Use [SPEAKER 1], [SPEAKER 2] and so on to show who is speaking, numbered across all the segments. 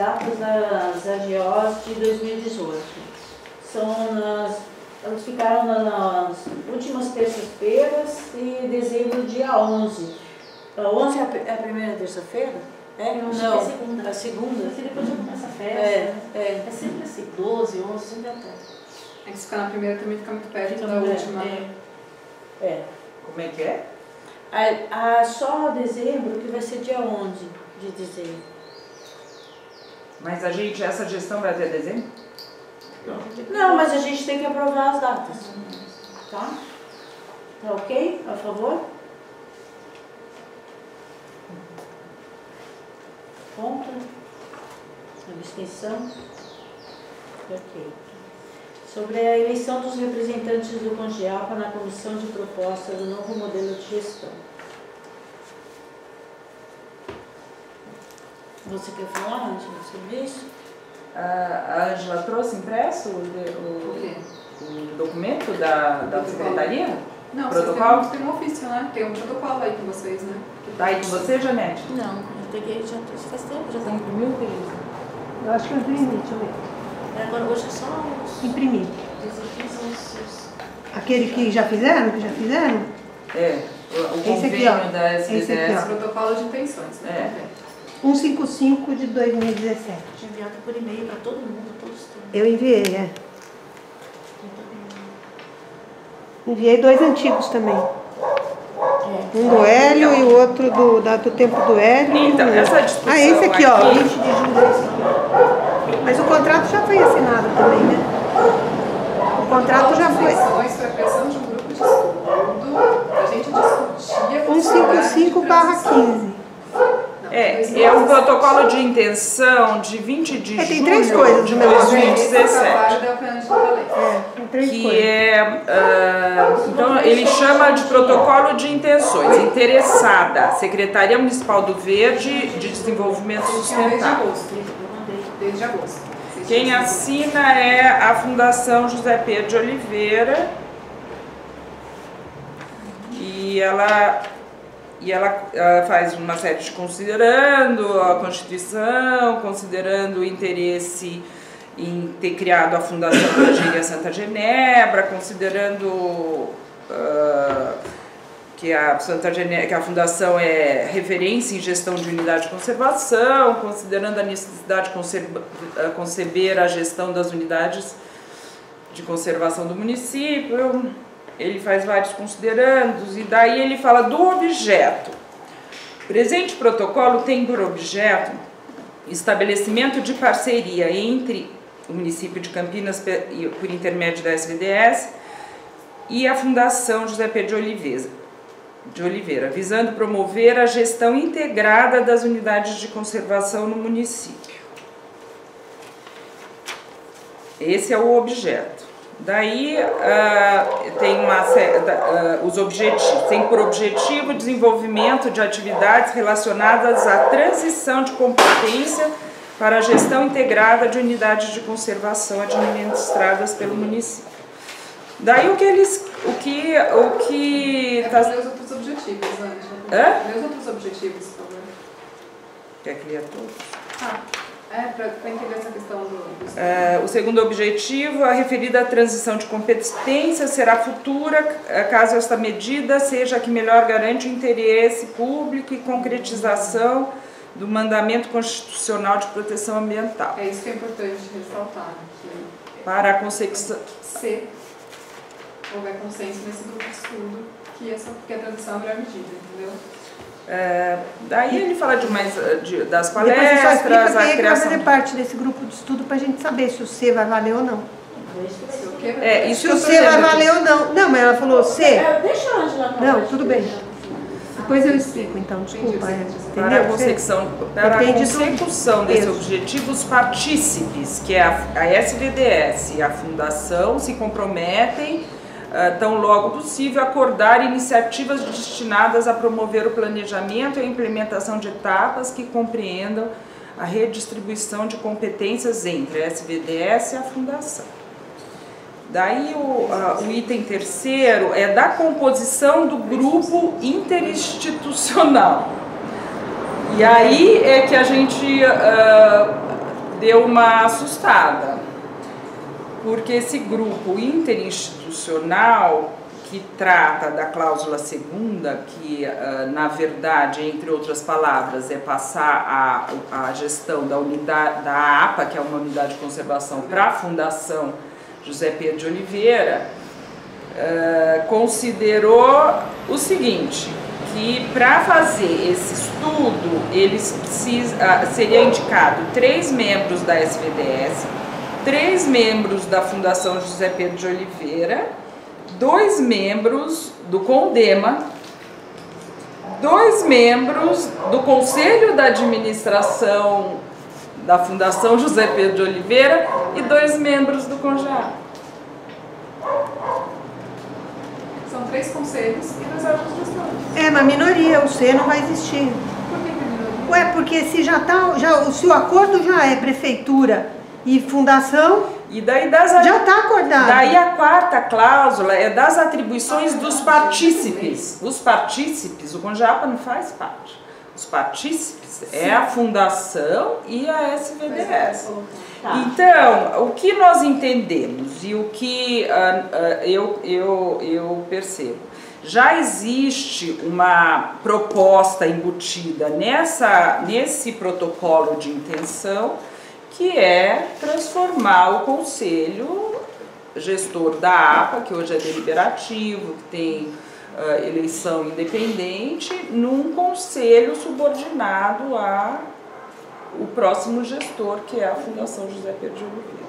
[SPEAKER 1] datas das AGOs de 2018. Elas ficaram nas últimas terças-feiras e dezembro, dia 11. A 11 é a primeira terça-feira?
[SPEAKER 2] Não, é segunda.
[SPEAKER 1] A segunda?
[SPEAKER 2] Porque depois já começa a festa.
[SPEAKER 1] É
[SPEAKER 2] sempre assim, 12, 11, sempre até.
[SPEAKER 3] É que se ficar na primeira também fica muito perto da última.
[SPEAKER 4] Como é que é?
[SPEAKER 1] Só dezembro, que vai ser dia 11 de dezembro.
[SPEAKER 4] Mas essa gestão vai até dezembro?
[SPEAKER 1] Não, mas a gente tem que aprovar as datas. Tá? Tá ok? A favor? Contra? Abstenção? Ok. Sobre a eleição dos representantes do CONGEAPA na comissão de proposta do novo modelo de gestão. Você quer falar, Ângela, sobre isso?
[SPEAKER 4] A Ângela trouxe impresso o documento da secretaria?
[SPEAKER 3] Não,
[SPEAKER 4] protocolo?
[SPEAKER 3] Tem um ofício, né? Tem um protocolo aí com vocês, né?
[SPEAKER 4] Tá aí com você, Janete?
[SPEAKER 2] Não, eu peguei, já faz tempo, já
[SPEAKER 4] Você imprimiu, Tereza?
[SPEAKER 5] Eu acho que eu imprimi, deixa eu ver.
[SPEAKER 2] Agora hoje é só os...
[SPEAKER 5] Imprimi.
[SPEAKER 2] Os...
[SPEAKER 5] Aquele que já fizeram?
[SPEAKER 4] É, o
[SPEAKER 5] Esse aqui,
[SPEAKER 4] convênio
[SPEAKER 5] ó.
[SPEAKER 4] da
[SPEAKER 5] Esse aqui,
[SPEAKER 4] SVDS.
[SPEAKER 5] ó.
[SPEAKER 3] Protocolo de intenções, né?
[SPEAKER 5] 155 de 2017.
[SPEAKER 2] Tinha enviado por e-mail para todo mundo, todos.
[SPEAKER 5] Eu enviei, Enviei 2 antigos também. Um do Hélio e o outro do tempo do Hélio.
[SPEAKER 4] Então, essa discussão
[SPEAKER 5] esse aqui, ó,
[SPEAKER 4] aqui...
[SPEAKER 5] 20 de julho, esse aqui. Mas o contrato já foi assinado também, né? O contrato já foi.
[SPEAKER 3] Isso é a criação de um grupo de estudo, a gente discutia...
[SPEAKER 5] 155/15.
[SPEAKER 4] É um protocolo de intenção de 20 de julho
[SPEAKER 5] tem 3 coisas
[SPEAKER 4] de
[SPEAKER 5] no meu
[SPEAKER 4] 2017.
[SPEAKER 5] Tem 3
[SPEAKER 4] Que
[SPEAKER 5] coisas.
[SPEAKER 4] então ele chama de protocolo de intenções. Interessada, Secretaria Municipal do Verde de Desenvolvimento Sustentável.
[SPEAKER 3] Desde agosto.
[SPEAKER 4] Quem assina é a Fundação José Pedro de Oliveira. E ela faz uma série de considerando a Constituição, considerando o interesse em ter criado a Fundação da Engenharia Santa Genebra, considerando que a Fundação é referência em gestão de unidade de conservação, considerando a necessidade de conceber a gestão das unidades de conservação do município. Ele faz vários considerandos e daí ele fala do objeto. O presente protocolo tem por objeto estabelecimento de parceria entre o município de Campinas, por intermédio da SVDS, e a Fundação José Pedro de Oliveira, visando promover a gestão integrada das unidades de conservação no município. Esse é o objeto. Daí tem os objetivos, tem por objetivo o desenvolvimento de atividades relacionadas à transição de competência para a gestão integrada de unidades de conservação administradas pelo município. Daí o que
[SPEAKER 3] tá... Lê os outros objetivos, Ângela. Lê os outros objetivos, por favor.
[SPEAKER 4] Quer que leia todos?
[SPEAKER 3] Para entender essa questão
[SPEAKER 4] o segundo objetivo, a referida transição de competência será futura, caso esta medida seja a que melhor garante o interesse público e concretização do mandamento constitucional de proteção ambiental.
[SPEAKER 3] É isso que é importante ressaltar.
[SPEAKER 4] Para a consecução...
[SPEAKER 3] Se houver consenso nesse grupo de estudo, que a transição é a melhor medida, entendeu?
[SPEAKER 4] Daí ele fala das palestras,
[SPEAKER 5] Depois
[SPEAKER 4] a
[SPEAKER 5] quem
[SPEAKER 4] criação...
[SPEAKER 5] vai fazer parte desse grupo de estudo para a gente saber se o C vai valer ou não.
[SPEAKER 4] Isso
[SPEAKER 5] se o C vai valer ou não. Não, mas ela falou C.
[SPEAKER 1] Deixa a Ângela falar.
[SPEAKER 5] Não, tudo bem. Depois eu explico, então, desculpa.
[SPEAKER 4] Para a consecução desse objetivo, os partícipes, que é a SVDS e a Fundação, se comprometem, tão logo possível, acordar iniciativas destinadas a promover o planejamento e a implementação de etapas que compreendam a redistribuição de competências entre a SVDS e a Fundação. Daí o item terceiro é da composição do grupo interinstitucional. E aí é que a gente deu uma assustada, porque esse grupo interinstitucional que trata da cláusula segunda, que na verdade, entre outras palavras, é passar a gestão da unidade da APA, que é uma unidade de conservação, para a Fundação José Pedro de Oliveira, considerou o seguinte, que para fazer esse estudo, seria indicado 3 membros da SVDS, 3 membros da Fundação José Pedro de Oliveira, 2 membros do CONDEMA, 2 membros do Conselho da Administração da Fundação José Pedro de Oliveira e 2 membros do CONGEAPA.
[SPEAKER 3] São 3 conselhos e 2 órgãos gestores.
[SPEAKER 5] É, uma minoria, o C não vai existir.
[SPEAKER 3] Por que minoria?
[SPEAKER 5] Ué, porque se se o acordo já é prefeitura e fundação,
[SPEAKER 4] E daí
[SPEAKER 5] já está acordado.
[SPEAKER 4] Daí a 4ª cláusula é das atribuições dos partícipes. Os partícipes, o CONGEAPA não faz parte. Os partícipes é a fundação e a SVDS. Então, o que nós entendemos e o que eu percebo, já existe uma proposta embutida nesse protocolo de intenção, que é transformar o conselho gestor da APA, que hoje é deliberativo, que tem eleição independente, num conselho subordinado ao próximo gestor, que é a Fundação José Pedro de Oliveira.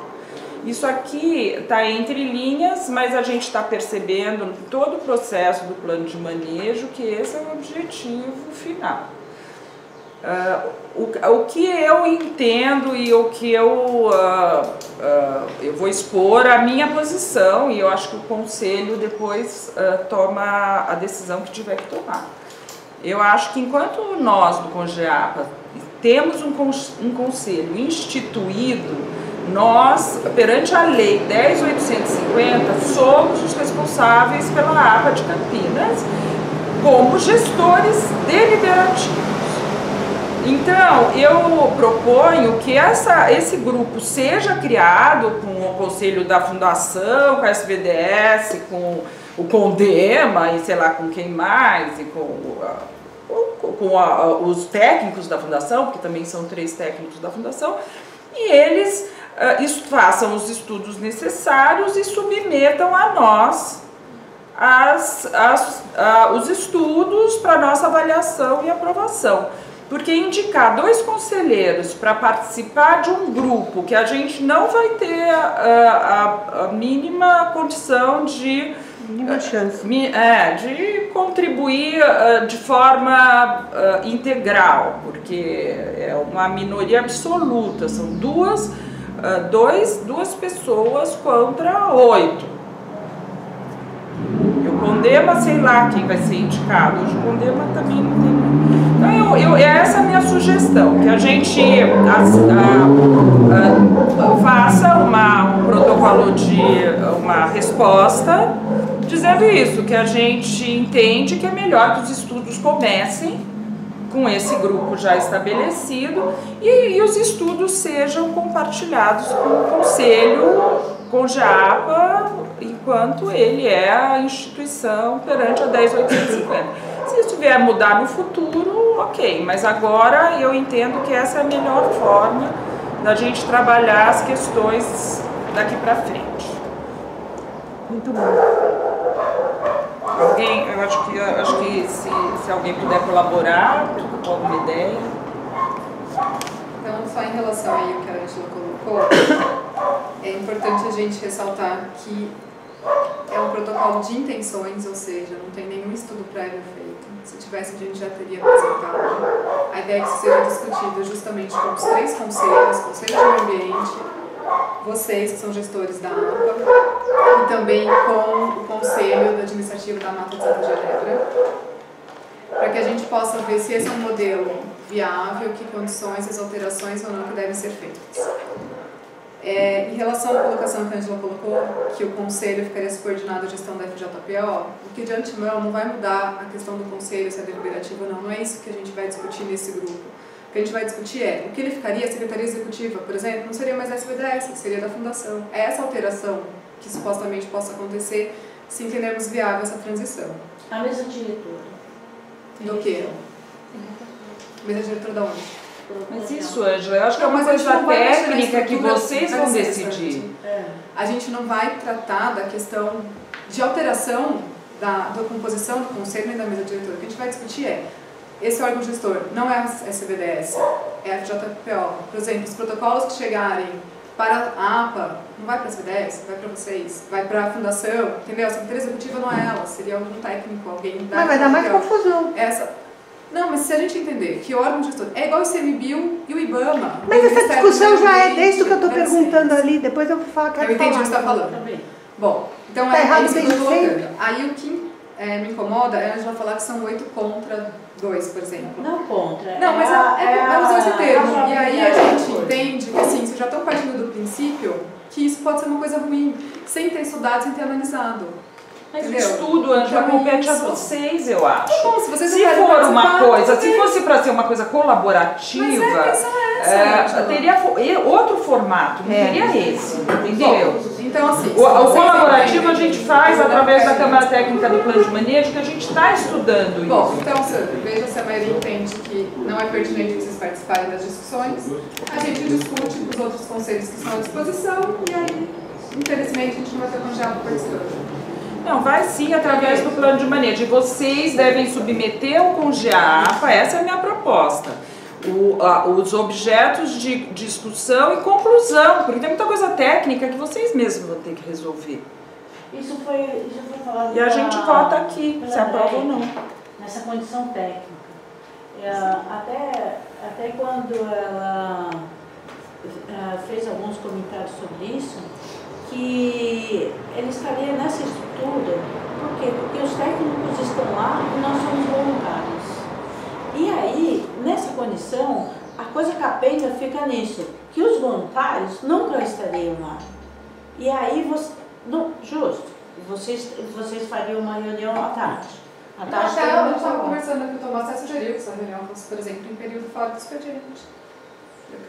[SPEAKER 4] Isso aqui está entre linhas, mas a gente está percebendo em todo o processo do plano de manejo que esse é o objetivo final. O que eu entendo e o que eu vou expor a minha posição, e eu acho que o Conselho depois toma a decisão que tiver que tomar. Eu acho que enquanto nós do CONGEAPA temos um Conselho instituído, nós, perante a Lei 10.850, somos os responsáveis pela APA de Campinas como gestores deliberativos. Então, eu proponho que esse grupo seja criado com o Conselho da Fundação, com a SVDS, com o CONDEMA e sei lá com quem mais, e com os técnicos da Fundação, porque também são 3 técnicos da Fundação, e eles façam os estudos necessários e submetam a nós os estudos para nossa avaliação e aprovação. Porque indicar 2 conselheiros para participar de um grupo que a gente não vai ter a mínima condição de contribuir de forma integral, porque é uma minoria absoluta, são duas pessoas contra 8. E o CONDEMA, sei lá quem vai ser indicado, hoje o CONDEMA também não tem. Então, essa é a minha sugestão, que a gente faça um protocolo uma resposta dizendo isso, que a gente entende que é melhor que os estudos comecem com esse grupo já estabelecido e os estudos sejam compartilhados com o Conselho CONGEAPA, enquanto ele é a instituição perante a 10.850. Se isso vier a mudar no futuro, ok, mas agora eu entendo que essa é a melhor forma da gente trabalhar as questões daqui para frente.
[SPEAKER 5] Muito bom.
[SPEAKER 4] Eu acho que se alguém puder colaborar com alguma ideia.
[SPEAKER 3] Então, só em relação aí ao que a Angela colocou, é importante a gente ressaltar que é um protocolo de intenções, ou seja, não tem nenhum estudo prévio feito. Se tivesse, a gente já teria apresentado. A ideia é que isso seja discutido justamente com os 3 conselhos, Conselho de Meio Ambiente, vocês que são gestores da APA, e também com o Conselho Administrativo da Mata de Santa Genebra, para que a gente possa ver se esse é um modelo viável, que condições, as alterações ou não que devem ser feitas. Em relação à colocação que a Angela colocou, que o Conselho ficaria subordinado à gestão da FJPO, o que de antemão não vai mudar a questão do Conselho, se é deliberativo ou não, não é isso que a gente vai discutir nesse grupo. O que a gente vai discutir é o que ele ficaria, a Secretaria Executiva, por exemplo, não seria mais SBDS, seria da Fundação. É essa alteração que supostamente possa acontecer se entendermos viável essa transição.
[SPEAKER 1] A mesa diretora.
[SPEAKER 3] Do quê? Mesa diretora da onde?
[SPEAKER 4] Mas isso, Ângela, eu acho que é
[SPEAKER 3] Não,
[SPEAKER 4] uma
[SPEAKER 3] mas a gente
[SPEAKER 4] coisa
[SPEAKER 3] não vai mexer na
[SPEAKER 4] técnica que
[SPEAKER 3] estrutura,
[SPEAKER 4] vocês
[SPEAKER 3] dá
[SPEAKER 4] vão
[SPEAKER 3] licença,
[SPEAKER 4] decidir.
[SPEAKER 3] A gente não vai tratar da questão de alteração da composição do conselho e da mesa diretora. O que a gente vai discutir é, esse órgão gestor não é a SBDS, é a FJPO. Por exemplo, os protocolos que chegarem para a APA, não vai para a SBDS, vai para vocês, vai para a Fundação, entendeu? A Secretaria Executiva não é ela, seria algum técnico, alguém da
[SPEAKER 5] Mas vai dar mais
[SPEAKER 3] FJPO.
[SPEAKER 5] confusão.
[SPEAKER 3] Não, mas se a gente entender que o órgão gestor é igual o ICMBio e o IBAMA...
[SPEAKER 5] Mas essa discussão já é desde o que eu estou
[SPEAKER 3] deve ser.
[SPEAKER 5] perguntando ali, depois eu vou falar, quero
[SPEAKER 3] Eu entendi o que
[SPEAKER 5] falar.
[SPEAKER 3] você está falando.
[SPEAKER 1] Também.
[SPEAKER 3] Bom, então
[SPEAKER 5] Tá errado
[SPEAKER 3] isso que eu
[SPEAKER 5] desde
[SPEAKER 3] estou
[SPEAKER 5] sempre.
[SPEAKER 3] colocando. Aí o que me incomoda é a gente vai falar que são 8 contra 2, por exemplo.
[SPEAKER 1] Não contra.
[SPEAKER 3] Não, mas vamos usar esse termo. E aí a
[SPEAKER 1] razoabilidade
[SPEAKER 3] gente
[SPEAKER 1] da coisa.
[SPEAKER 3] entende que assim, vocês já estão partindo do princípio que isso pode ser uma coisa ruim, sem ter estudado, sem ter analisado.
[SPEAKER 4] Mas o
[SPEAKER 3] Entendeu?
[SPEAKER 4] estudo, Ângela,
[SPEAKER 3] Então,
[SPEAKER 4] compete a
[SPEAKER 3] isso.
[SPEAKER 4] vocês, eu acho.
[SPEAKER 3] Tá bom, se vocês
[SPEAKER 4] Se
[SPEAKER 3] não querem
[SPEAKER 4] for uma
[SPEAKER 3] participar,
[SPEAKER 4] coisa,
[SPEAKER 3] tudo
[SPEAKER 4] se
[SPEAKER 3] bem.
[SPEAKER 4] fosse para ser uma coisa colaborativa,
[SPEAKER 3] Mas a questão é essa, Ângela.
[SPEAKER 4] teria outro formato, não teria esse, entendeu?
[SPEAKER 3] Bom, então assim, se
[SPEAKER 4] O
[SPEAKER 3] vocês
[SPEAKER 4] colaborativo a
[SPEAKER 3] entendem
[SPEAKER 4] gente faz
[SPEAKER 3] que
[SPEAKER 4] através da
[SPEAKER 3] não
[SPEAKER 4] Câmara Técnica do Plano de Manejo, que a gente está estudando
[SPEAKER 3] Bom,
[SPEAKER 4] isso.
[SPEAKER 3] então, Sandra, veja se a maioria entende que não é pertinente vocês participarem das discussões. A gente discute com os outros conselhos que estão à disposição e aí, infelizmente, a gente não vai ter congeado participando.
[SPEAKER 4] Não, vai sim através do plano de manejo. E vocês devem submeter ao CONGEAPA, essa é a minha proposta. Os objetos de discussão e conclusão, porque tem muita coisa técnica que vocês mesmos vão ter que resolver.
[SPEAKER 1] Isso foi falado
[SPEAKER 4] E a gente vota aqui, se aprova ou não.
[SPEAKER 1] nessa condição técnica. Até quando ela fez alguns comentários sobre isso, que ele estaria nessa estrutura, por quê? Porque os técnicos estão lá e nós somos voluntários. E aí, nessa condição, a coisa capenga fica nisso, que os voluntários nunca estariam lá. E aí, vocês fariam uma reunião à tarde. À tarde
[SPEAKER 3] Até
[SPEAKER 1] todo
[SPEAKER 3] eu
[SPEAKER 1] mundo
[SPEAKER 3] estava
[SPEAKER 1] tá lá.
[SPEAKER 3] conversando aqui, o Tomás até sugeriu que essa reunião fosse, por exemplo, em período fora do expediente.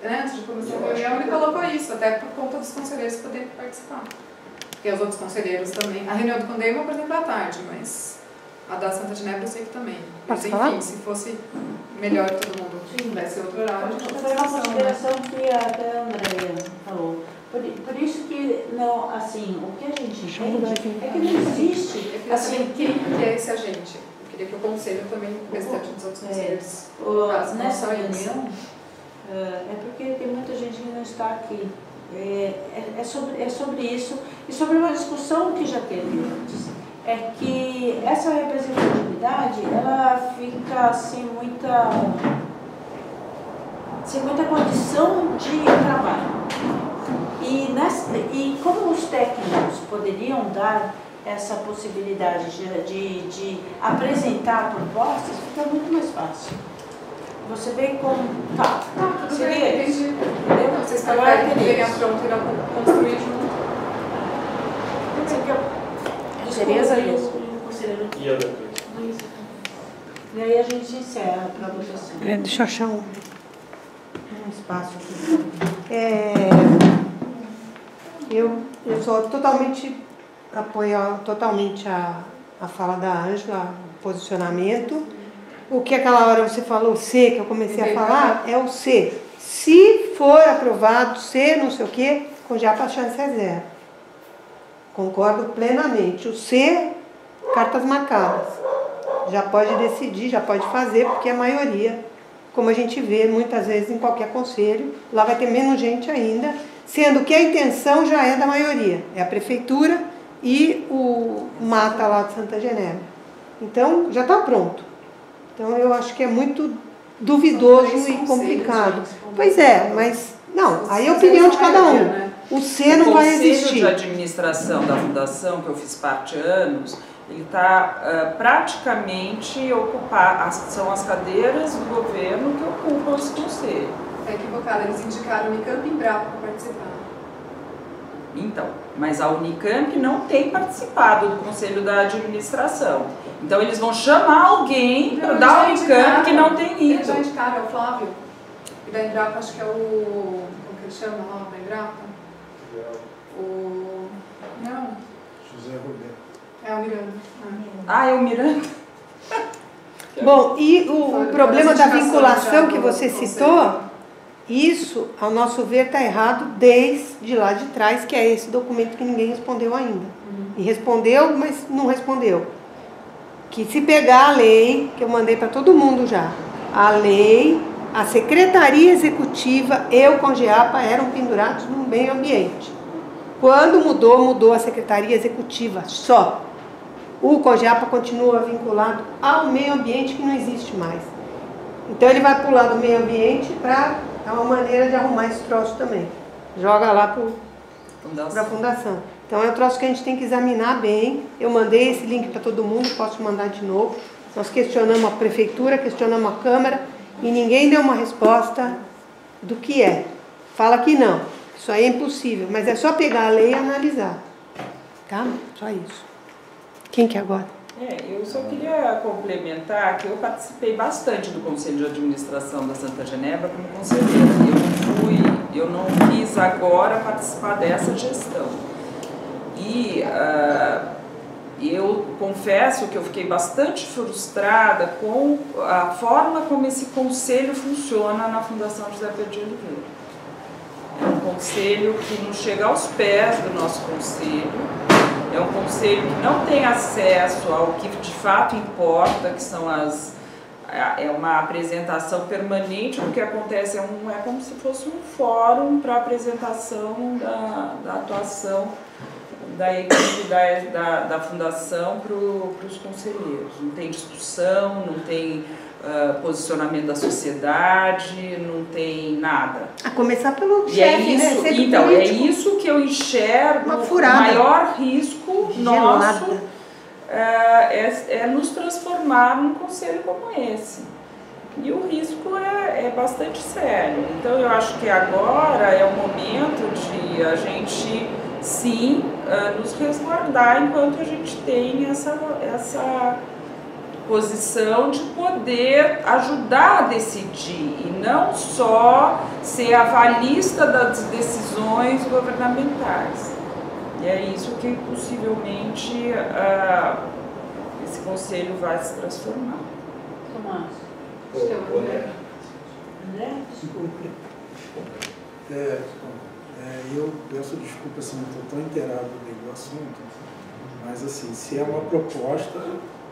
[SPEAKER 3] Antes de começar a reunião, ele colocou isso, até por conta dos conselheiros poderem participar. Porque os outros conselheiros também. A reunião do Condema, por exemplo, à tarde, mas a da Santa Genebra eu sei que também. Mas,
[SPEAKER 5] Posso
[SPEAKER 3] enfim,
[SPEAKER 5] falar?
[SPEAKER 3] se fosse melhor todo mundo tivesse outro horário, a gente
[SPEAKER 1] Foi
[SPEAKER 3] vai
[SPEAKER 1] uma
[SPEAKER 3] discussão, né?
[SPEAKER 1] consideração que até a Andréia falou. Por isso que, não, assim, o que a gente entende é que não existe,
[SPEAKER 3] Eu queria saber
[SPEAKER 1] assim,
[SPEAKER 3] quem é esse agente. Eu queria que o conselho também, o restante dos outros conselheiros. Caso não
[SPEAKER 1] nessa
[SPEAKER 3] só isso.
[SPEAKER 1] reunião, é porque tem muita gente que não está aqui. É sobre isso e sobre uma discussão que já teve antes. É que essa representatividade, ela fica sem muita condição de trabalho. E como os técnicos poderiam dar essa possibilidade de apresentar propostas, fica muito mais fácil. Você vê como... Tá,
[SPEAKER 3] Tudo
[SPEAKER 1] seria
[SPEAKER 3] bem,
[SPEAKER 1] isso.
[SPEAKER 3] entendi.
[SPEAKER 1] Entendeu?
[SPEAKER 3] Vocês
[SPEAKER 1] Agora
[SPEAKER 3] preferem
[SPEAKER 1] teria
[SPEAKER 3] pegar
[SPEAKER 1] isso.
[SPEAKER 3] pronto e ir construir junto.
[SPEAKER 2] Seria
[SPEAKER 1] Desculpa,
[SPEAKER 2] isso.
[SPEAKER 1] o conselheiro.
[SPEAKER 6] E eu depois?
[SPEAKER 1] E aí a gente encerra para a votação.
[SPEAKER 5] Deixa eu achar um espaço aqui. Eu sou totalmente, apoio totalmente a fala da Ângela, o posicionamento. O que aquela hora você falou, C, que eu comecei a falar, é o C. Se for aprovado C, não sei o quê, CONGEAPA a chance é zero. Concordo plenamente. O C, cartas marcadas. Já pode decidir, já pode fazer, porque a maioria, como a gente vê muitas vezes em qualquer conselho, lá vai ter menos gente ainda, sendo que a intenção já é da maioria, é a prefeitura e o mata lá de Santa Genebra. Então, já está pronto. Então, eu acho que é muito duvidoso e complicado. Pois é, mas, não, aí é a opinião de cada um. O C não vai
[SPEAKER 4] Conselho de
[SPEAKER 5] existir.
[SPEAKER 4] administração da fundação, que eu fiz parte há anos, ele está praticamente ocupado, são as cadeiras do governo que ocupam esse conselho.
[SPEAKER 3] É equivocado, eles indicaram o Unicamp e Embrapa para participar.
[SPEAKER 4] Então, mas a Unicamp não tem participado do conselho da administração. Então eles vão chamar alguém da Unicamp que não tem
[SPEAKER 3] Eles já
[SPEAKER 4] ido.
[SPEAKER 3] indicaram, é o Flávio. Da Embrapa, acho que é o... Como que ele chama lá, da Embrapa? O... Não.
[SPEAKER 6] José Roberto.
[SPEAKER 3] É o Miranda.
[SPEAKER 4] Ah, é o Miranda?
[SPEAKER 5] Bom, e o
[SPEAKER 3] Foi
[SPEAKER 5] problema da
[SPEAKER 3] indicação
[SPEAKER 5] vinculação
[SPEAKER 3] já
[SPEAKER 5] que
[SPEAKER 3] do
[SPEAKER 5] você
[SPEAKER 3] conselho.
[SPEAKER 5] citou, isso, ao nosso ver, está errado desde lá de trás, que é esse documento que ninguém respondeu ainda. E respondeu, mas não respondeu. Que se pegar a lei, que eu mandei para todo mundo já, a lei, a Secretaria Executiva e o CONGEAPA eram pendurados no meio ambiente. Quando mudou a Secretaria Executiva só. O CONGEAPA continua vinculado ao meio ambiente, que não existe mais. Então ele vai pular do meio ambiente para dar uma maneira de arrumar esse troço também. Joga lá para a fundação. Então é um troço que a gente tem que examinar bem. Eu mandei esse link para todo mundo, posso mandar de novo. Nós questionamos a prefeitura, questionamos a Câmara e ninguém deu uma resposta do que é. Fala que não, isso aí é impossível, mas é só pegar a lei e analisar. Tá? Só isso. Quem que é agora?
[SPEAKER 4] Eu só queria complementar que eu participei bastante do Conselho de Administração da Santa Genebra como conselheira. Eu não quis agora participar dessa gestão. E eu confesso que eu fiquei bastante frustrada com a forma como esse conselho funciona na Fundação José Pedro de Oliveira. É um conselho que não chega aos pés do nosso conselho. É um conselho que não tem acesso ao que de fato importa, que são é uma apresentação permanente. O que acontece é como se fosse um fórum para apresentação da atuação da equipe da fundação para os conselheiros. Não tem discussão, não tem posicionamento da sociedade, não tem nada.
[SPEAKER 5] A começar pelo
[SPEAKER 4] E
[SPEAKER 5] chefe, né? Sempre
[SPEAKER 4] então, é
[SPEAKER 5] político.
[SPEAKER 4] isso que eu enxergo.
[SPEAKER 5] Uma
[SPEAKER 4] O
[SPEAKER 5] furada.
[SPEAKER 4] maior risco
[SPEAKER 5] Gelada.
[SPEAKER 4] nosso é nos transformar num conselho como esse. E o risco é bastante sério. Então eu acho que agora é o momento de a gente sim nos resguardar enquanto a gente tem essa posição de poder ajudar a decidir e não só ser avalista das decisões governamentais. E é isso que possivelmente esse conselho vai se transformar.
[SPEAKER 1] Tomás. André, desculpe.
[SPEAKER 6] Eu peço desculpa se não estou tão inteirado do assunto, mas assim, se é uma proposta,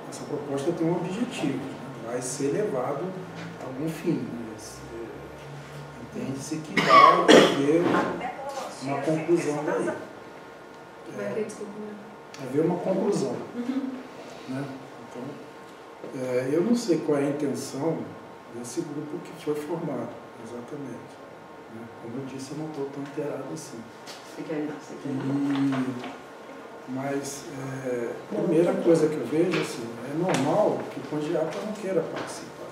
[SPEAKER 6] essa proposta tem um objetivo, né? Vai ser levado a algum fim. Entende-se que vai haver uma conclusão daí.
[SPEAKER 3] Vai ter, desculpa.
[SPEAKER 6] Haver uma conclusão. Né? Então, eu não sei qual é a intenção desse grupo que foi formado, exatamente. Né? Como eu disse, eu não estou tão inteirado assim. Mas a primeira coisa que eu vejo, assim, é normal que o CONGEAPA não queira participar.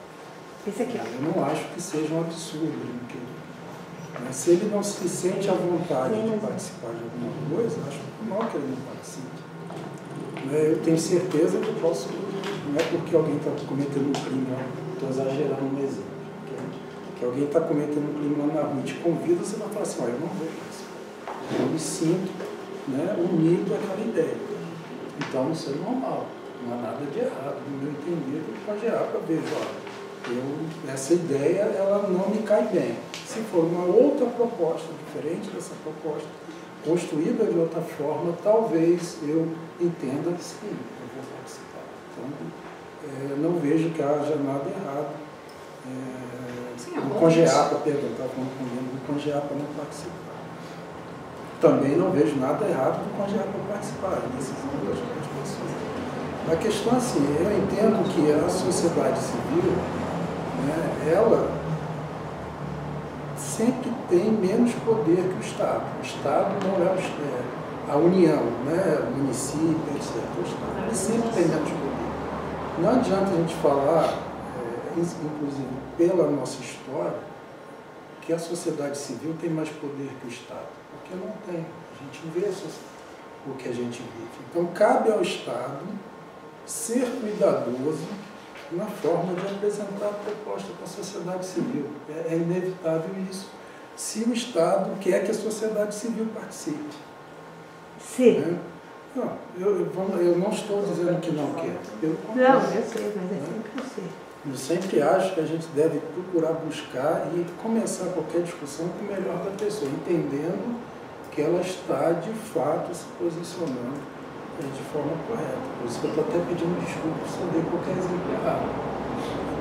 [SPEAKER 5] Esse aqui, ó.
[SPEAKER 6] Eu não acho que seja um absurdo ele não querer. Mas se ele não se sente à vontade de participar de alguma coisa, acho normal que ele não participe. Eu tenho certeza que eu posso, não é porque alguém está cometendo um crime, estou exagerando um exemplo, que alguém está cometendo um crime lá na rua e te convida, você vai falar assim, eu não vou participar. Eu me sinto unido àquela ideia. Então isso é normal, não há nada de errado. No meu entender, do CONGEAPA, vejo, essa ideia ela não me cai bem. Se for uma outra proposta, diferente dessa proposta, construída de outra forma, talvez eu entenda, sim, eu vou participar. Então, não vejo que haja nada errado. O CONGEAPA, estava concluindo, o CONGEAPA não participar. Também não vejo nada errado do CONGEAPA participar, é decisão das pessoas. A questão assim, eu entendo que a sociedade civil, ela sempre tem menos poder que o Estado. O Estado não é a União, o município, etc. O Estado ele sempre tem menos poder. Não adianta a gente falar, inclusive pela nossa história, que a sociedade civil tem mais poder que o Estado. Porque não tem. A gente vê o que a gente vive. Então, cabe ao Estado ser cuidadoso na forma de apresentar a proposta para a sociedade civil. É inevitável isso, se o Estado quer que a sociedade civil participe.
[SPEAKER 5] Sim.
[SPEAKER 6] Né? Não, eu não estou dizendo que não quer. Pelo
[SPEAKER 5] Não,
[SPEAKER 6] contrário.
[SPEAKER 5] eu sei, mas é sempre assim.
[SPEAKER 6] Eu sempre acho que a gente deve procurar buscar e começar qualquer discussão com o melhor da pessoa, entendendo que ela está, de fato, se posicionando de forma correta. Por isso que eu estou até pedindo desculpa se eu dei qualquer exemplo errado.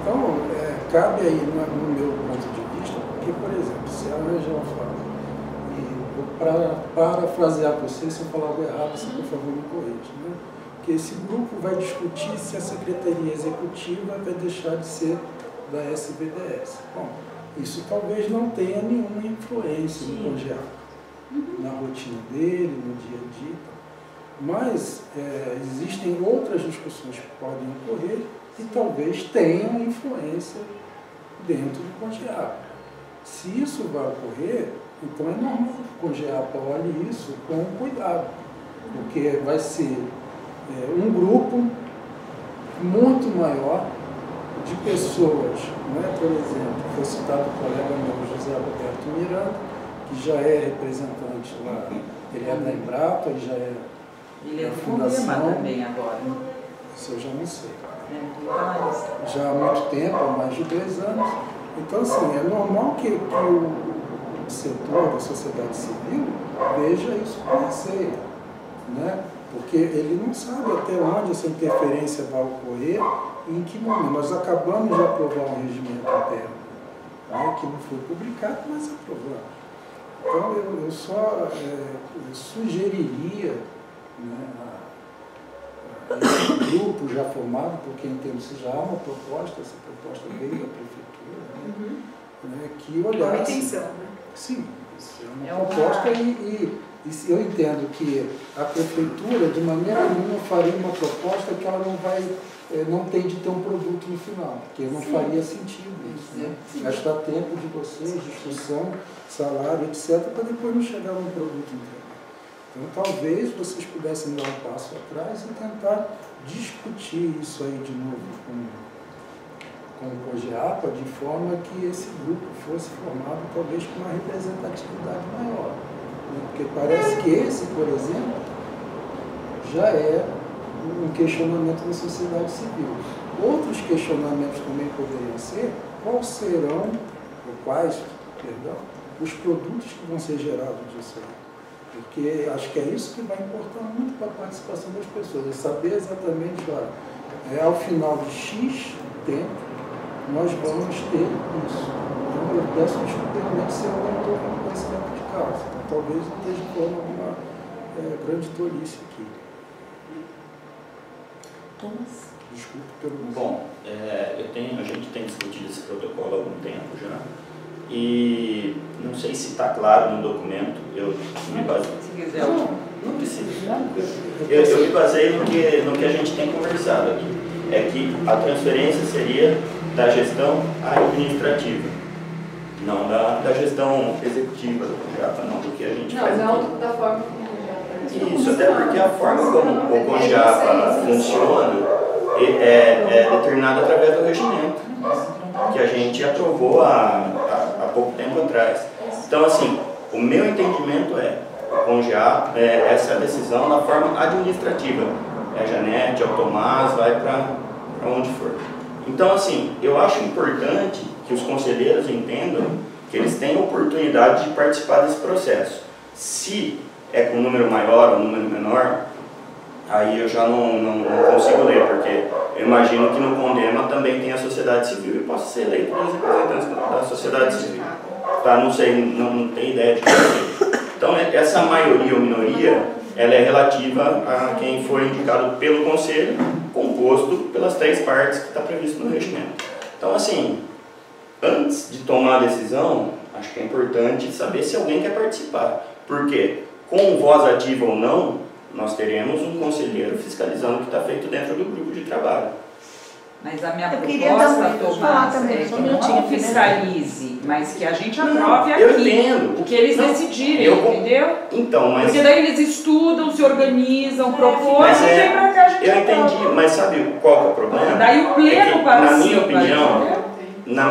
[SPEAKER 6] Então, cabe aí, no meu ponto de vista, porque, por exemplo, se a Ângela fala, e para parafrasear você, se eu falar algo errado, você, por favor, me corrija, né? Que esse grupo vai discutir se a Secretaria Executiva vai deixar de ser da SBDS. Bom, isso talvez não tenha nenhuma influência no CONGEAP, na rotina dele, no dia a dia. Mas existem outras discussões que podem ocorrer e talvez tenham influência dentro do CONGEAP. Se isso vai ocorrer, então é normal que o CONGEAP olhe isso com cuidado, porque vai ser um grupo muito maior de pessoas, né? Por exemplo, foi citado o colega meu, José Roberto Miranda, que já é representante lá, ele é da Embrapa, ele já é
[SPEAKER 4] Ele é
[SPEAKER 6] da
[SPEAKER 4] do
[SPEAKER 6] Fundação.
[SPEAKER 4] Fundema também agora.
[SPEAKER 6] Isso eu já não sei.
[SPEAKER 4] É,
[SPEAKER 6] Já há muito tempo, há mais de 2 anos. Então, assim, é normal que o setor da sociedade civil veja isso com receio, né? Porque ele não sabe até onde essa interferência vai ocorrer e em que momento. Nós acabamos de aprovar um regimento interno, né, que não foi publicado, mas aprovamos. Então, eu só sugeriria, né, a esse grupo já formado, porque entendo-se já há uma proposta, essa proposta veio da prefeitura, né, que
[SPEAKER 3] Uma
[SPEAKER 6] olhasse...
[SPEAKER 3] intenção, né?
[SPEAKER 6] Sim, isso é uma proposta e eu entendo que a prefeitura, de maneira nenhuma, faria uma proposta que ela não tem de ter um produto no final, porque não faria sentido isso, né? Gastar tempo de vocês, discussão, salário, etc., para depois não chegar a um produto inteiro. Então, talvez vocês pudessem dar um passo atrás e tentar discutir isso aí de novo com o COGEAPA, de forma que esse grupo fosse formado talvez com uma representatividade maior. Né? Porque parece que esse, por exemplo, já é um questionamento da sociedade civil. Outros questionamentos também poderiam ser quais, os produtos que vão ser gerados disso aí. Porque acho que é isso que vai importar muito para a participação das pessoas, é saber exatamente, olha, ao final de X tempo, nós vamos ter isso. Então, eu peço desculpa realmente se eu não estou com conhecimento de causa. Então, talvez eu esteja falando alguma grande tolice aqui.
[SPEAKER 2] Thomas?
[SPEAKER 6] Desculpe pelo...
[SPEAKER 7] Bom, a gente tem discutido esse protocolo há algum tempo já. E não sei se está claro no documento, eu me baseio.
[SPEAKER 4] Se quiser,
[SPEAKER 7] Não precisa. Eu me baseio no que a gente tem conversado aqui. É que a transferência seria da gestão administrativa, não da gestão executiva do CONGEAPA, não do que a gente faz aqui.
[SPEAKER 3] Não da forma como o CONGEAPA.
[SPEAKER 7] Isso, até porque a forma como o CONGEAPA funciona é determinada através do regimento, que a gente aprovou há pouco tempo atrás. Então, assim, o meu entendimento o CONGEAPA, essa decisão na forma administrativa. É a Janete, é o Tomás, vai para onde for. Então, assim, eu acho importante que os conselheiros entendam que eles têm oportunidade de participar desse processo. Se é com um número maior ou um número menor, aí eu já não consigo ler, porque eu imagino que no CONDEMA também tem a sociedade civil e posso ser eleito pelos representantes da sociedade civil. Tá? Não sei, não tenho ideia de como. Então, essa maioria ou minoria, ela é relativa a quem foi indicado pelo Conselho, composto pelas 3 partes que está previsto no regimento. Então, assim, antes de tomar a decisão, acho que é importante saber se alguém quer participar. Porque, com voz ativa ou não, nós teremos um conselheiro fiscalizando o que está feito dentro do grupo de trabalho.
[SPEAKER 4] Mas a minha
[SPEAKER 5] Eu queria
[SPEAKER 4] proposta,
[SPEAKER 5] dar um- falar
[SPEAKER 4] Tomás,
[SPEAKER 5] também,
[SPEAKER 4] é que
[SPEAKER 5] só um
[SPEAKER 4] não
[SPEAKER 2] minutinho,
[SPEAKER 4] fiscalize, mas que a gente aprove
[SPEAKER 7] eu
[SPEAKER 4] aqui
[SPEAKER 7] entendo.
[SPEAKER 4] o que eles
[SPEAKER 7] Não,
[SPEAKER 4] decidirem,
[SPEAKER 7] eu-
[SPEAKER 4] entendeu?
[SPEAKER 7] Então, mas
[SPEAKER 4] Porque daí eles estudam, se organizam, propõem
[SPEAKER 7] Mas
[SPEAKER 4] e vem pra cá a gente
[SPEAKER 7] eu
[SPEAKER 4] aprova.
[SPEAKER 7] entendi, mas sabe qual que é o problema?
[SPEAKER 4] Daí o pleno
[SPEAKER 7] É que,
[SPEAKER 4] participa,
[SPEAKER 7] na minha opinião,
[SPEAKER 4] entendeu?
[SPEAKER 7] Na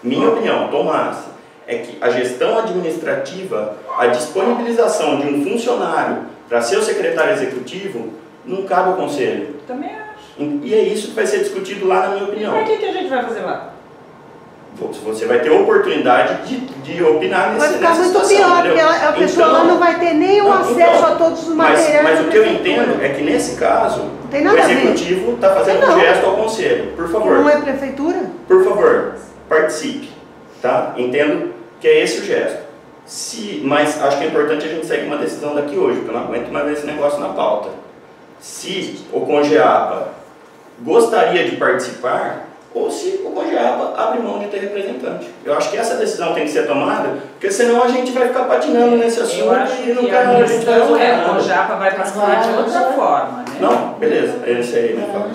[SPEAKER 7] minha opinião, Tomás, é que a gestão administrativa, a disponibilização de um funcionário para ser o secretário executivo, não cabe ao conselho.
[SPEAKER 4] Também acho.
[SPEAKER 7] E é isso que vai ser discutido lá, na minha
[SPEAKER 4] E
[SPEAKER 7] opinião.
[SPEAKER 4] pra que a gente vai fazer lá?
[SPEAKER 7] Você vai ter a oportunidade de opinar
[SPEAKER 5] Vai
[SPEAKER 7] nessa
[SPEAKER 5] ficar muito
[SPEAKER 7] situação,
[SPEAKER 5] pior,
[SPEAKER 7] entendeu?
[SPEAKER 5] porque a pessoa
[SPEAKER 7] Então,
[SPEAKER 5] lá não vai ter nem o
[SPEAKER 7] não,
[SPEAKER 5] acesso
[SPEAKER 7] então,
[SPEAKER 5] a todos os materiais.
[SPEAKER 7] Mas
[SPEAKER 5] da
[SPEAKER 7] o que eu
[SPEAKER 5] prefeitura.
[SPEAKER 7] entendo é que nesse caso,
[SPEAKER 5] tem
[SPEAKER 7] o
[SPEAKER 5] nada a ver.
[SPEAKER 7] executivo está fazendo
[SPEAKER 5] Não.
[SPEAKER 7] um gesto ao conselho. Por favor.
[SPEAKER 5] Não é prefeitura?
[SPEAKER 7] Por favor, participe, tá? Entendo que é esse o gesto. Mas acho que é importante a gente sair com uma decisão daqui hoje, porque eu não aguento mais ver esse negócio na pauta. Se o Congeapa gostaria de participar, ou se o Congeapa abre mão de ter representante. Eu acho que essa decisão tem que ser tomada, porque senão a gente vai ficar patinando nesse assunto
[SPEAKER 4] Eu acho
[SPEAKER 7] e não
[SPEAKER 4] que a
[SPEAKER 7] quer a gente vai
[SPEAKER 4] questão
[SPEAKER 7] resolver
[SPEAKER 4] é, o
[SPEAKER 7] nada.
[SPEAKER 4] Conjapa vai participar de outra forma, né?
[SPEAKER 7] Não, beleza, esse aí, né? fala.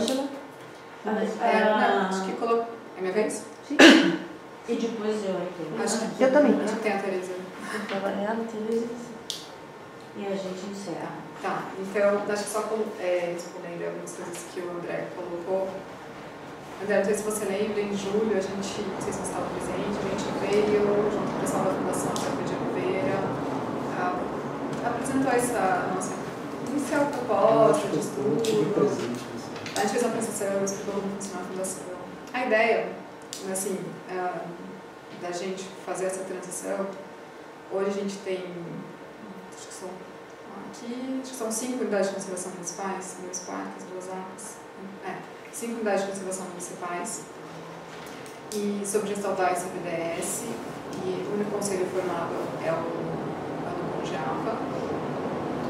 [SPEAKER 3] Não, acho que colocou. É minha vez?
[SPEAKER 1] E depois eu
[SPEAKER 3] Acho que
[SPEAKER 5] Eu também.
[SPEAKER 3] Acho que tem a Tereza.
[SPEAKER 2] Trabalhar no televisão.
[SPEAKER 1] E a gente encerra.
[SPEAKER 3] Tá, então, acho que só respondendo algumas coisas que o André colocou. André, não sei se você lembra, em julho, a gente, não sei se você estava presente, a gente veio, junto com o pessoal da Fundação José de Oliveira, apresentou essa nossa inicial proposta de estudo. A gente fez uma apresentação, explicou como funciona a Fundação. A ideia, assim, da gente fazer essa transição, hoje a gente tem, acho que são 5 unidades de conservação municipais, 2 parques, 2 APAs, 5 unidades de conservação municipais, e sobre gestão da SBDS, e o único conselho formado é o Congeapa.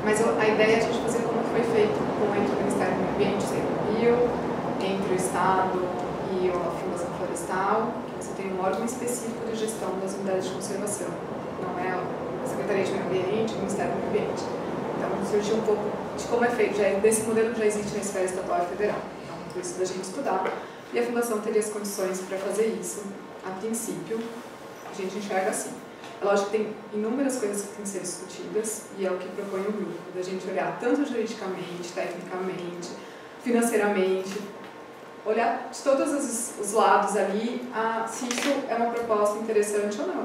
[SPEAKER 3] Mas a ideia é a gente fazer como foi feito entre o Ministério do Meio Ambiente, CNPio, entre o Estado e a Fundação Florestal, que você tem um órgão específico de gestão das unidades de conservação. Não é a Secretaria de Meio Ambiente, o Ministério do Meio Ambiente. Então, surgiu um pouco de como é feito. Desse modelo já existe na esfera estadual e federal. Então, por isso da gente estudar. E a Fundação teria as condições para fazer isso. A princípio, a gente enxerga assim. É lógico que tem inúmeras coisas que têm que ser discutidas e é o que propõe o grupo, da gente olhar tanto juridicamente, tecnicamente, financeiramente, olhar de todos os lados ali, se isso é uma proposta interessante ou não.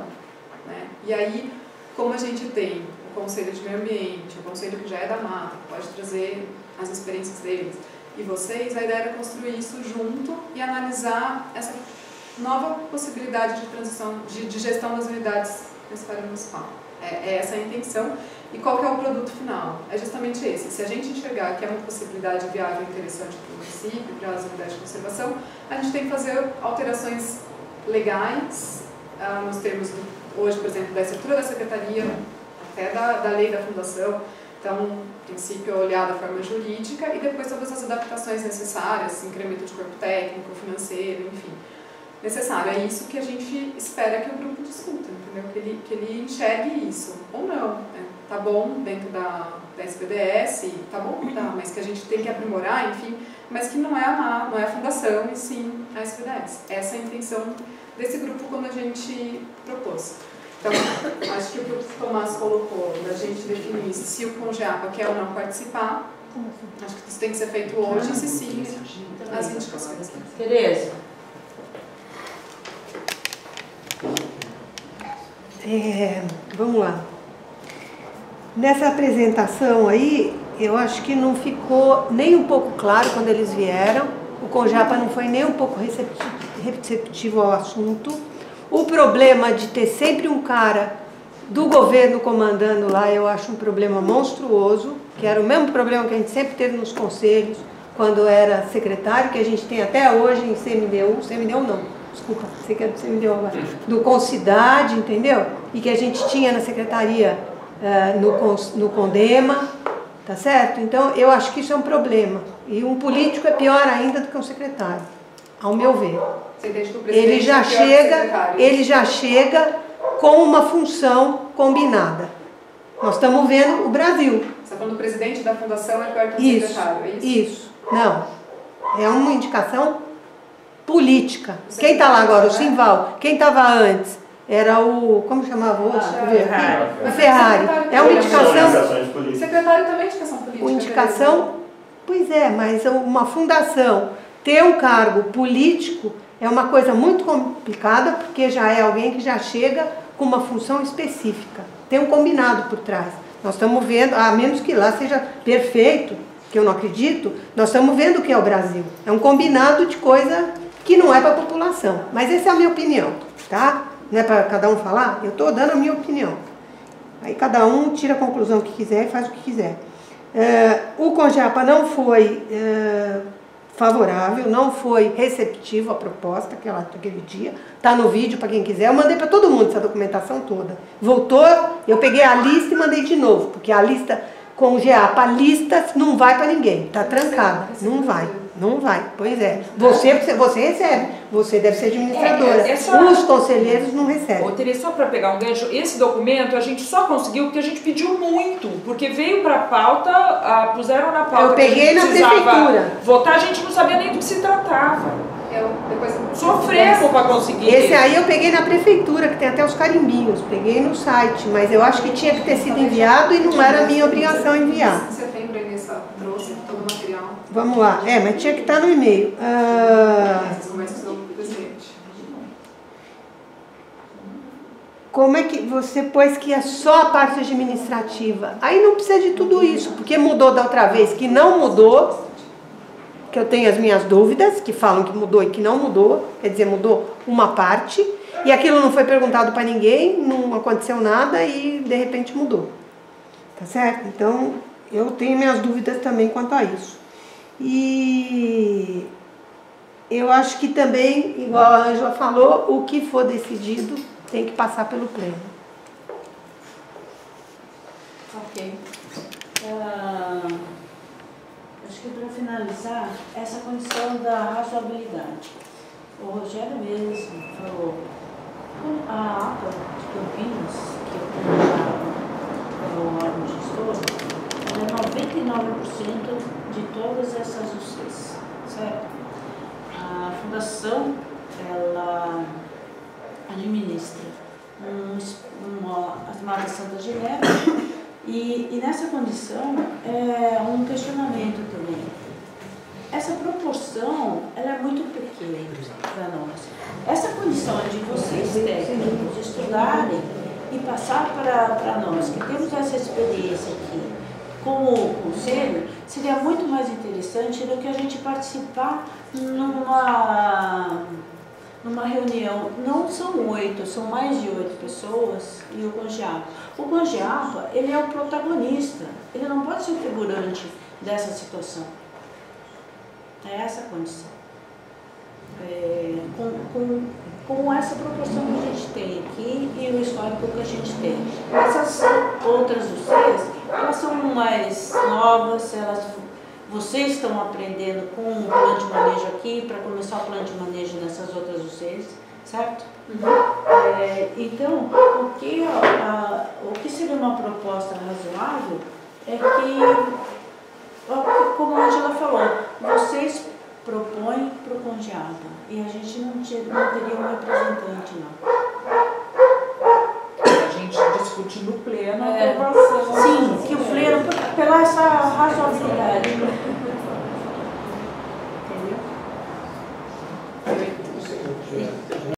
[SPEAKER 3] Né? E aí, como a gente tem o Conselho de Meio Ambiente, o Conselho que já é da Mata, que pode trazer as experiências deles, e vocês, a ideia era construir isso junto e analisar essa nova possibilidade de transição, de gestão das unidades na esfera municipal. É essa a intenção. E qual que é o produto final? É justamente esse. Se a gente enxergar que é uma possibilidade viável e interessante para o município, para as unidades de conservação, a gente tem que fazer alterações legais, nos termos, hoje, por exemplo, da estrutura da secretaria, até da lei da fundação. Então, o princípio é olhar da forma jurídica e depois todas as adaptações necessárias, incremento de corpo técnico, financeiro, enfim. Necessário. É isso que a gente espera que o grupo discuta, entendeu? Que ele enxergue isso. Ou não. Né? Tá bom dentro da SBDS, tá bom, tá, mas que a gente tem que aprimorar, enfim, mas que não é a fundação e sim a SBDS. Essa é a intenção desse grupo quando a gente propôs. Então, acho que o que o Tomás colocou, da gente definir se o Congeapa quer ou não participar, acho que isso tem que ser feito hoje, se sim, as indicações.
[SPEAKER 1] Tereza.
[SPEAKER 5] Vamos lá. Nessa apresentação aí, eu acho que não ficou nem um pouco claro quando eles vieram. O Congeapa não foi nem um pouco receptivo ao assunto. O problema de ter sempre um cara do governo comandando lá, eu acho um problema monstruoso, que era o mesmo problema que a gente sempre teve nos conselhos, quando era secretário, que a gente tem até hoje em CMDU não, desculpa, você que é do CMDU agora, do Concidade, entendeu? E que a gente tinha na secretaria no Condema, tá certo? Então, eu acho que isso é um problema. E um político é pior ainda do que um secretário, ao meu ver. Ele já chega com uma função combinada. Nós estamos vendo o Brasil.
[SPEAKER 3] Você está falando do presidente da fundação é perto do secretário, é isso?
[SPEAKER 5] Isso. Não. É uma indicação política. Quem está lá agora? O Simval. Quem estava antes? Era o... Como chamava o outro? O Ferrari. É uma indicação...
[SPEAKER 3] O secretário também é indicação política.
[SPEAKER 5] Indicação... Pois é, mas uma fundação ter um cargo político é uma coisa muito complicada, porque já é alguém que já chega com uma função específica. Tem um combinado por trás. Nós estamos vendo, a menos que lá seja perfeito, que eu não acredito, nós estamos vendo o que é o Brasil. É um combinado de coisa que não é para a população. Mas essa é a minha opinião, tá? Não é para cada um falar? Eu estou dando a minha opinião. Aí cada um tira a conclusão que quiser e faz o que quiser. O CONGEAPA não foi favorável, não foi receptivo à proposta daquele dia. Está no vídeo para quem quiser. Eu mandei para todo mundo essa documentação toda. Voltou, eu peguei a lista e mandei de novo, porque a lista CONGEAPA, a lista não vai para ninguém, está trancada. Não vai, não vai. Pois é. Você recebe, você deve ser administradora. Os conselheiros não recebem.
[SPEAKER 4] Ô, Tereza, só para pegar um gancho, esse documento a gente só conseguiu porque a gente pediu muito, porque veio para a pauta, puseram na pauta.
[SPEAKER 5] Eu peguei na prefeitura.
[SPEAKER 4] Votar, a gente não sabia nem do que se tratava. Sofremos para conseguir.
[SPEAKER 5] Esse aí eu peguei na prefeitura, que tem até os carimbinhos, peguei no site, mas eu acho que tinha que ter sido enviado e não era minha obrigação enviar.
[SPEAKER 3] Em setembro ele trouxe todo o material.
[SPEAKER 5] Vamos lá, mas tinha que estar no e-mail.
[SPEAKER 3] Essas conversas do presidente.
[SPEAKER 5] Como é que você pôs que é só a parte administrativa? Aí não precisa de tudo isso, porque mudou da outra vez que não mudou, que eu tenho as minhas dúvidas, que falam que mudou e que não mudou, quer dizer, mudou uma parte, e aquilo não foi perguntado para ninguém, não aconteceu nada e de repente mudou. Tá certo? Então, eu tenho minhas dúvidas também quanto a isso. E eu acho que também, igual a Ângela falou, o que for decidido tem que passar pelo pleno.
[SPEAKER 1] Ok. Acho que para finalizar, essa condição da razoabilidade. O Rogério mesmo falou, a APA de Campinas, que é o órgão gestor, ela é 99% de todas essas UCs, certo? A fundação, ela administra as matas Santa Genebra e nessa condição é um questionamento também. Essa proporção, ela é muito pequena para nós. Essa condição de vocês técnicos estudarem e passar para nós, que temos essa experiência aqui, como conselho, seria muito mais interessante do que a gente participar numa reunião. Não são 8, são mais de 8 pessoas e o CONGEAPA. O CONGEAPA, ele é o protagonista, ele não pode ser o figurante dessa situação. É essa a condição. Com essa proporção que a gente tem aqui e o histórico que a gente tem. Essas outras UCs, elas são mais novas, vocês estão aprendendo com o plano de manejo aqui, para começar o plano de manejo nessas outras UCs, certo? Então, o que seria uma proposta razoável é que, como a Ângela falou, vocês propõem para o CONGEAPA e a gente não teria um representante, não.
[SPEAKER 4] A gente discute no pleno a aprovação.
[SPEAKER 1] Sim, que o pleno, pela essa razoabilidade.